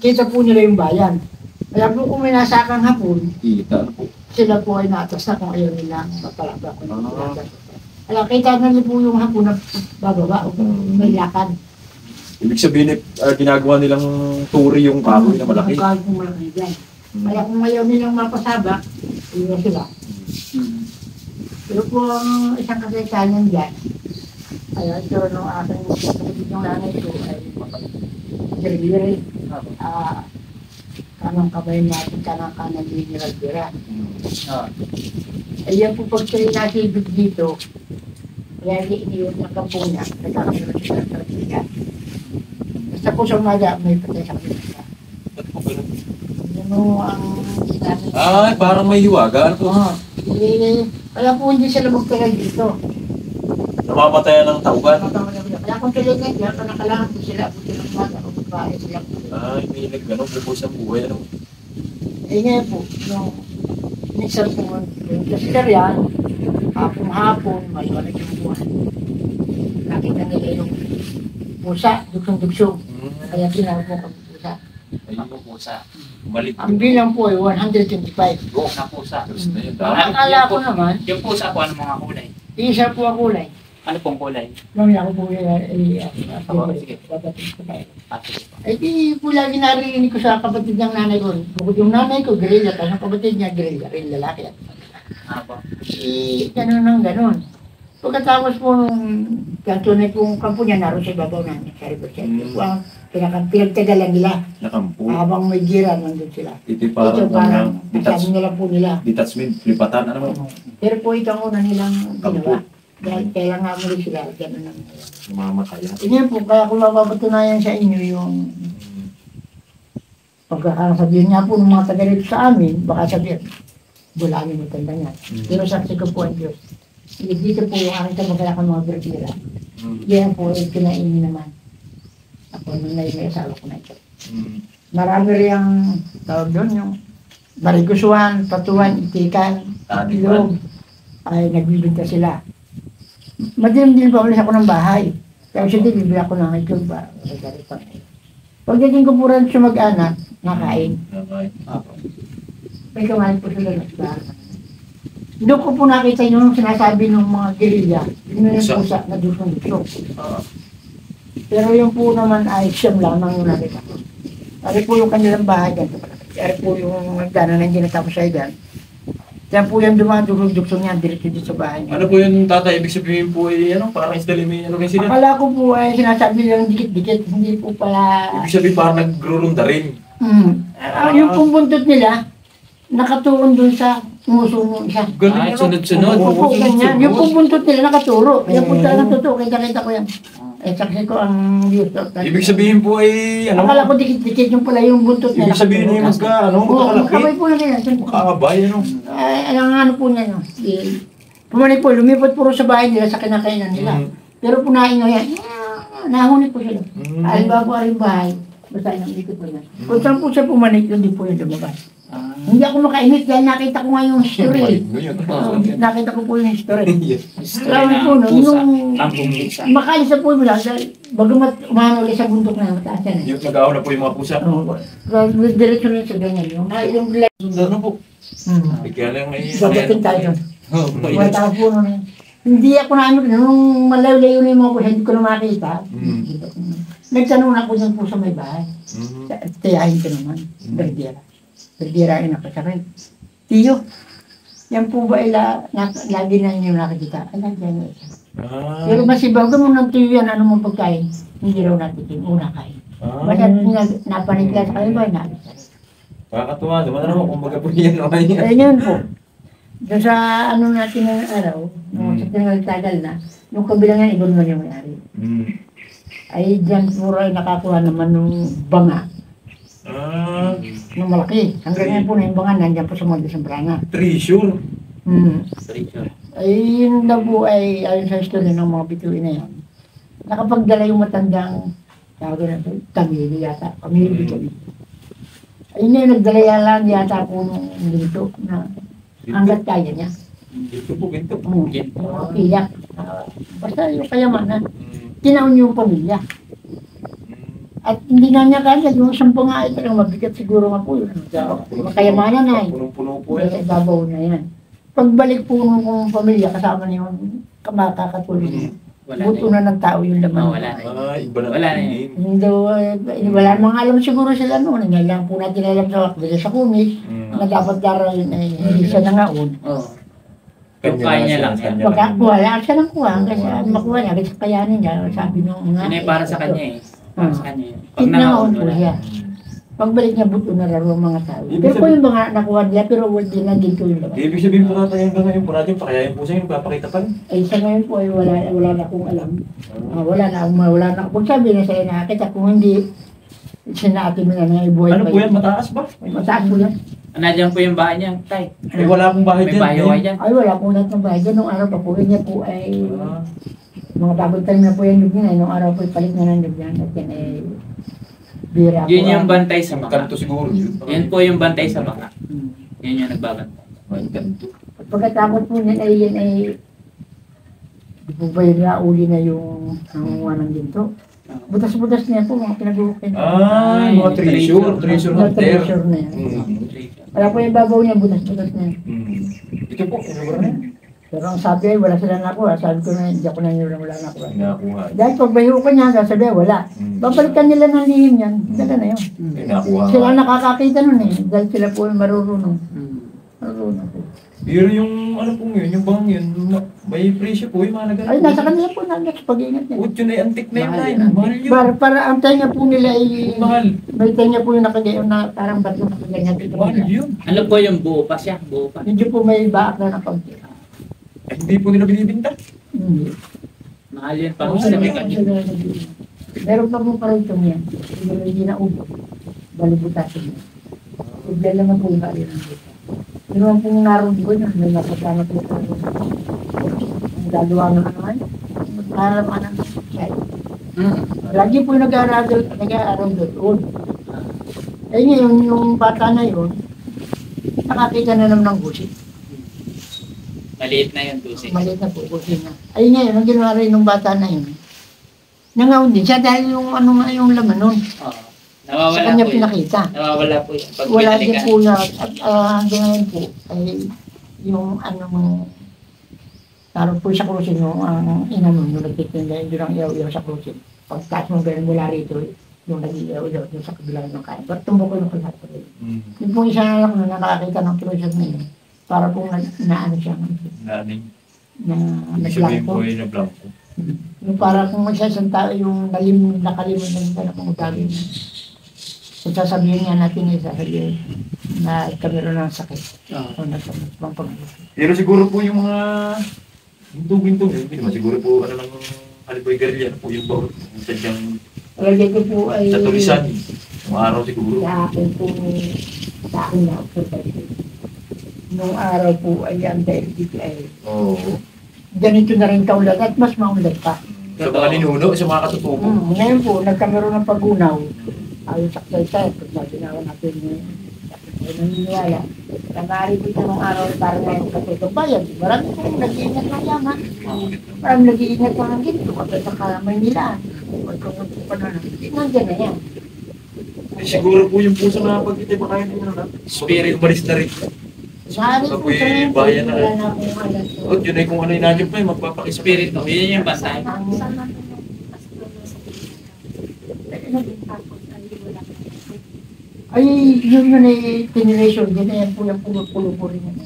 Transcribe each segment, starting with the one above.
kita po nila yung bayan. Kaya po kung may nasakang hapon, Kita po. sila po ay naatas na kung ayaw nila mapalabak. Kaya kita na po yung hapon na bababa o may lakad. Ibig sabihin, ginagawa nilang turi yung kahoy na malaki. Yung kahoy malaki dyan. Kaya kung ayaw nilang mapasabak, iyon sila. Pero po ang isang kasaysayan dyan, kaya ito nung aking kapatid yung nanay ko ay delivery. Kanang kabay natin, kanang kanan mineral bira. Ayan po pag sila nasibig dito, kaya iniiwan ng kampo niya, nagkakasunod siya ng sarapika. Basta po sa umaga, may patay sa kapitasa. Ba't po ganun? Ano ang sinabi? Ay, parang may hiwaga. Ano po? Kaya po hindi sila magtagal dito. Namamatayan ng taugan. Kaya kung tuloy na dyan, panakalangan po sila, buti ng mga o babae sila. Ay, may nag-ganon, lubos ang buhay. Ano? Eh ngayon po, yung minsan po, yung kaskaryan, hapon-hapon, maliwanag yung buwan. Nakita nila yung pusa, dugsong-dugsong. Kaya tinawag po ang pusa. Ayun po pusa. Balik. Ang bilang po ay 125. Na pusa. Akala ko naman, Yung pusa po, ano mga kulay? isa po ang kulay. Ano pong kulay? Mamaya ko po Sige. babatin ko tayo. Sige po. Eh di po lagi narinig ko sa kapatid ng nanay ko. Bukod yung nanay ko, guerrilla. Tapos ang kapatid niya, guerrilla. Rin lalaki. Ano po? Eh, ganun ng ganun. Pagkatapos po nung tunay pong kampo niya, naroon sa ibabaw namin. Sa Riverside. Ito po ang pinagtagalan nila. Nakampu. Habang may gira, nandun sila. Ito Ito parang parang masabi nila po nila. detachment, lipatan. Ano mo? Pero po ito ang una nilang Kampo. ginawa. Dahil kailangan nga muli sila. Ganun ang Namamatayan. Ganyan po, kaya kung mapapatunayan sa inyo yung pagkakasabihin nga po ng mga taga rito sa amin, baka sabihin, bulangin mo tanda niya. Pero saksi ko po ang Diyos. Dito po yung aking kamag-anak ng mga bertira. Yan po, ay kinainin naman. Ako nung may asawa ko na ito. Marami rin ang tawag doon, yung barigusuhan, patuan, itikan, ilog, ay nagbibinta sila. Madilim din pa ulit ako ng bahay. Kaya siya din, bibili ako ng itlog ba? Pagdating ko po rin siya mag-anak, nakain. May kumain po sila ng bahay. Doon ko po nakita yung sinasabi ng mga guerrilla, yun yung pusa na dusong-dusong. Pero yung po naman ay siyam lamang yung nakita ko. Ari po yung kanilang bahay dyan. Ari po yung nagdana na hindi natapos sa dyan. Yan po yung dumadulog-dugsong niya, diretso dito sa bahay niya. Ano po yung tatay? Ibig sabihin po ay ano, parang isdalimi, ano rin sila? Akala ko po ay sinasabi lang dikit-dikit, hindi po pala... Ibig sabihin parang nagrurunda rin. Yung pong buntot nila, nakatuon dun sa nguso ng isa. Galing, sunod-sunod. Opo, ganyan. Yung pong buntot nila nakaturo. Yung po talagang totoo, kita-kita ko yan. Eh, saksi ko ang views. Ibig sabihin po ay ano? Akala ko dikit-dikit yung pala yung buntot nila. Ibig sabihin ay magkakalaki. Kamay po lang yan. Makakabay, ano? Ay, ang ano po niya, no? Pumanik po, lumipot po sa bahay nila sa kinakainan nila. Pero punain nyo yan, nahuni po sila. Halimbawa po ang bahay, basta nang ikot po yan. Kung saan po siya pumanik, yun din po yung lumabas. Hindi ako makainit dahil nakita ko nga yung history. Nakita ko po yung history. Salamat po, no? Nung makalis na po mula, dahil bagamat umano ulit sa bundok na mataas yan. Yung nag-aw na po yung mga pusa. Diretso rin sa ganyan. Yung Ano po? Bigyan lang ay... babating tayo. Wala po nun. Hindi ako na ano, nung malayo-layo na yung mga kusa, hindi ko na makita. Nagtanong ako dyan po sa may bahay. Tayahin ko naman. Berdira. Berdira ay nakasakit. Tiyo, yan po ba lagi na niyo nakikita? Alam dyan isa. Pero masibaw mo ng tiyo yan, ano mong pagkain? Hindi raw natin una kain. Basta napanigla sa kayo ba, naalis na rin. Kakatuwa, naman naman kung baga po yan naman yan. Ayun po. Doon sa ano natin ng araw, nung sa tinagtagal na, yung kabilang yan, ibon mo yung may-ari. Ay dyan puro ay nakakuha naman ng banga. Ng malaki. Hanggang ngayon po na yung banga, nandiyan po sa Monte Sembrana. Treasure. Ay yun na po ay, ayon sa history ng mga bituin na yan, nakapagdala yung matandang, tawag na ito, Camille yata. Camille bituin. Ayun na yung nagdala lang yata po nung dito na hanggat kaya niya. Ito po, ginto. Iyak. Basta yung kayamanan. Tinaon yung pamilya. At hindi na niya kaya, yung isang pangain talagang mabigat siguro nga po yun. Makayamanan na eh. Punong-puno po Nasa yan. ibabaw na yan. Pagbalik po ng pamilya, kasama niyo yung kamakakatulog niya. Wala Buto na ng tao yung laman. Wala na. Iba na. Wala na yun. Hindi, wala namang alam siguro sila noon. Hindi lang po natin alam sa comics na dapat daraw yun ay hindi siya nangaon. Oo. Kaya niya lang yan. Pagka wala siya lang kuha, kasi makuha niya, kasi kayanin niya, sabi nung mga... Yun ay para sa kanya eh. Para sa kanya eh. Pag Tignan nangaon, po wala. siya. Pagbalik niya, buto na raro ang mga tao. Ibig Pero po sabihin- yung mga nakuha niya, pero hindi na dito yung laman. Ibig sabihin po natin hanggang ngayon po natin, pakayayin po sa inyo, papakita pa rin. Ay sa ngayon po ay wala na akong alam. Wala na akong sabi na sa'yo nakakita kung hindi sinabi mo na na ibuhay Ano po yan, mataas ba? Mataas po yan. Nandiyan po yung bahay niya, tay. Eh, wala akong bahay May dyan. bahay eh. dyan. Ay wala po lahat ng bahay. Nung araw pa po, niya po ay Ah, mga bagong talim na po yung lug niya. Nung araw po palit na ng lug niya. At yan ay bira po. Yun yung bantay sa yung baka. kanto siguro. Yan po yung bantay sa baka. Hmm. Yan yung nagbabantay. Ay, kanto. At pagkatapos po niyan ay yan ay di po ba yun uli na yung nangunguha ng ginto. Butas-butas niya po mga pinag-uukay. Ah, yung mga treasure. Treasure Mga hunter. treasure na yan. Wala po yung babaw niya, butas-butas na yan. Ito po, ano ba na? Pero ang sabi ay wala sila nakuha. Sabi ko na hindi ako nangyura wala nakuha. Nakuha. Dahil pag bayo ka niya, sabi wala. Babalikan nila ng lihim yan. Dala na yun. Nakuha. Sila ang nakakakita nun eh. Dahil sila po ay marurunong. Hmm. Marurunong po. Pero yung ano pong yun, yung bang yun, may presyo po yung mga nagano. Ay, nasa kanila po na pag-ingat niya. Ut, yun ay antik na yun. Mahal Ay, yun. mahal yun. Para ang tenga po nila ay... Mahal. May tenga po yung nakagayon na parang bato nakaganyan. Mahal yun. Ano po yung buo pa siya? Buo pa. Medyo po may baak na napagkita. Eh, hindi po nila binibinta. Hindi. Mahal yun pa. Oo, Sa may meron kanya. sila nag-iingat. Meron pa po parang itong yan. Siguro hindi na upo. Balibutasin niya. Bigla naman po yung kari ng dito. Yun naman pong naroon ko na may napasama po sa ang gagawa ng ano ay. Magkaraman ng child. Lagi po yung nag-aaral doon. Eh ngayon, yung bata na yun, nakakita na naman ng gusit. Maliit na yun, Tusi. Maliit na po, gusit na. Ay ngayon, ang ginawa rin ng bata na yun, nangaon din siya dahil yung ano nga yung laman nun. Oo. Sa Nawawala kanya po yun. pinakita. Nawawala po yun. Pag Wala din pinalikan. po na, at hanggang ngayon po, ay yung ano mo, naroon po sa krusin yung ina nun, yung nagtitinda, yun ang iyaw-iyaw sa krusin. Pagkas mo ganun mula rito, yung nag-iyaw-iyaw yung sa kabilang ng kain. Ba't tumbok ko yung kalat ko rin? Yung pong isa na lang na nakakita ng krusin na yun, para pong naano siya, Naning. na Ibig sabihin naglangko. po yun na blanco. Yung para kung isa isang tao yung nakalimutan na kung ugali niya. So sasabihin nga natin isa na kamero ng sakit. Oo. O nasa pang Pero siguro po yung mga ginto-ginto, hindi naman siguro po ano lang haliboy garilya, ano po yung bawat sadyang Lagay ko po ay sa tulisan. Yung araw siguro. sa akin po sa akin na observation. Nung araw po ay ang diabetes ay Oo. ganito na rin kaulad at mas maulad pa. Sa mga ninuno, sa mga katutubo. Ngayon po, nagkameron ng pag-unaw. Ayon sa kaysay, pag ginawa natin ay naniniwala. Kamari dito nung araw para ngayon katulong bayan. Marami po nag-iingat ng yaman. Marami nag-iingat ng ang ginto. Kapag sa Maynila. Pag kumunti pa na nandiyan na yan. Eh, siguro po yung puso na pagkita ba kayo nyo na? Spirit umalis na rin. Sari po Ako'y sa ngayon, bayan na. wala na akong alam. O, yun ay kung ano yung nandiyo pa, magpapakispirit. Spirit, no? Yun yung bantay. Ay, yun ay generation din. Ayan po yung pulo-pulo po rin yan.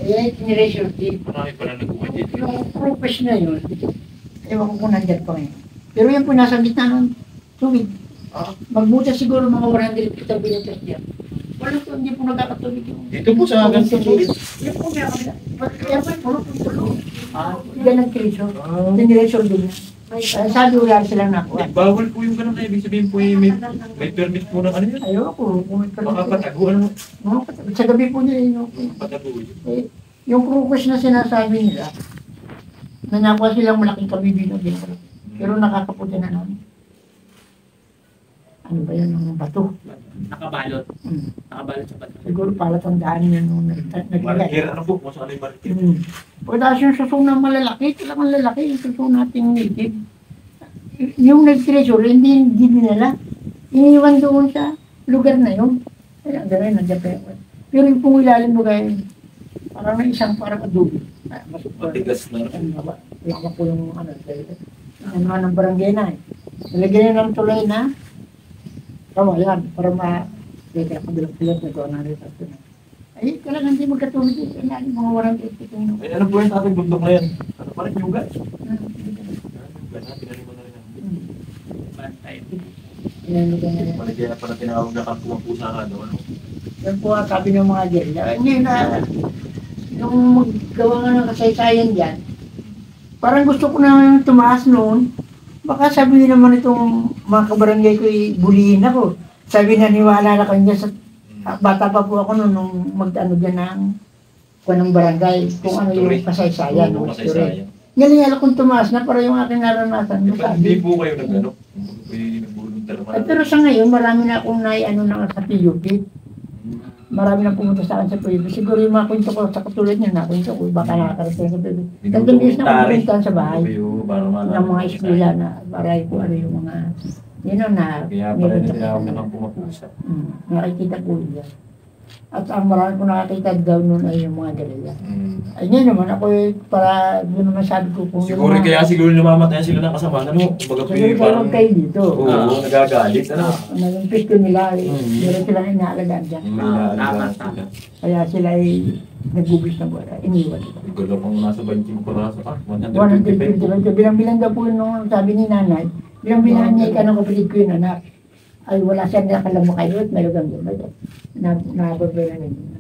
Ayan, generation din. Marami pala nag-uwan dito. Yung purpose na yun, ewan ko kung nandyan pa ngayon. Pero yan po nasa gitna ng tubig. Magbuta siguro mga 100 kilometers diyan. Wala po, hindi po nagkakatubig yung... Dito po sa hanggang susulit. Yan po kaya kami. Yan po, pulo-pulo. Yan ang generation. Generation din yan. Sabi wala silang nakuha. Bawal po yung ganun na ibig sabihin po may permit po ng ano yun. Ayoko, kung may Baka patago, ano? sa gabi po nila yun. Patago yun. Yung krukos na sinasabi nila, na nakuha silang malaking kabibino din. Pero nakakaputi na naman. Ano ba yan, ang bato? Nakabalot. Hmm. Nakabalot sa bato. Siguro palatandaan yun nung Marker, naglagay. ano po? Kung saan yung marker? Pagkatapos yung suso na malalaki, talagang lalaki yung suso nating native. yung nag-treasure, hindi dinala. Iniwan doon sa lugar na yun. Kaya gano'n, nandiyan pa yun. Pero yung pong ilalim mo kayo, parang na isang parang adobe. Mas Matigas na. wala po yung ano, ano ng barangay na eh. Nalagyan nyo ng tulay na, yan, para kaya kabilang-bilang na doon na rin. Ay, talagang hindi magkatulog yun. Kaya mga warang itikong Ay, ano po yung ating bundok na yan? Ano parang yuga? Bantay. Kaya pala tinawag na kampuang pusa nga daw. Ano? Yan po ang sabi ng mga gerilla. Ngayon na, nung maggawa nga ng kasaysayan dyan, parang gusto ko na tumaas noon. Baka sabihin naman itong mga kabarangay ko, bulihin ako. Sabi na niwala na kanya sa bata pa po ako noon nung mag-ano dyan ng barangay. Kung ano yung kasaysayan. Oo, yung history. kasaysayan. Ngayon alam kong tumaas na para yung aking naranasan. Hindi po kayo nag-ano? Nag-volunteer Pero sa ngayon, marami na akong ano na sa PUP. Marami na pumunta sa akin sa PUP. Siguro yung mga kwento ko sa katulad niya, nakwento ko, baka nakakarating sa PUP. Gandang is na pumunta sa bahay ng mga eskwela na baray ko ano yung mga, na Kaya pala tinawag na ng pumapusa. nakikita ko yun. At ang marami ko nakakita daw noon ay yung mga galila. Ay ngayon naman ako para doon naman sabi ko kung Siguro kaya siguro namamatay sila ng kasama. Ano? Kumbaga po siguro parang... kayo dito. Oo, nagagalit. Ano? Naging pito nila, meron silang inaalagaan dyan. Tama. Kaya sila ay nagbubis na buwan, iniwan ito. Siguro kung nasa 20 peraso. 150 bilang-bilang daw po nung sabi ni nanay, bilang-bilang niya ikaw ng kapatid ko yung anak. Ay wala siya nakakalam mo kayo at meron kang gano'n. Nababay na nila.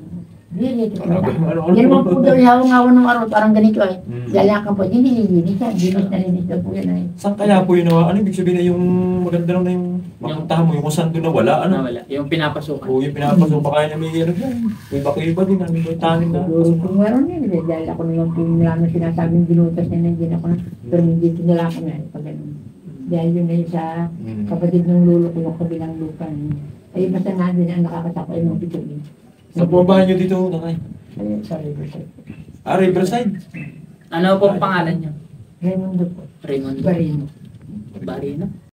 Hindi, ito ko na. Hindi naman po daw ihawang-hawan ng araw, parang ganito ay. Lalakan po, hindi nililinis yan. Linis na linis daw po yan ay. Saan kaya po yun? Ano ibig sabihin na yung maganda lang na yung mapuntahan mo, yung kung saan doon nawala? Ano? Nawala. Yung pinapasukan. Oo, yung pinapasok pa kaya na may ano yan. Iba-iba din, ano yung tanim na. Siguro kung meron yan, dahil ako naman po yung namin sinasabing ginutas niya na hindi ako na, pero hindi tinala ko na pag ganun. Dahil yun ay sa kapatid ng lulo ko yung kabilang lupa niya. Ay basta na din ang nakakatakot ay mga bituin. Sa bumabahan nyo dito, Tatay? Ay, sa Riverside. Riverside? Ano po ang pangalan niyo? Raimundo po. Raymond Barino. Barino.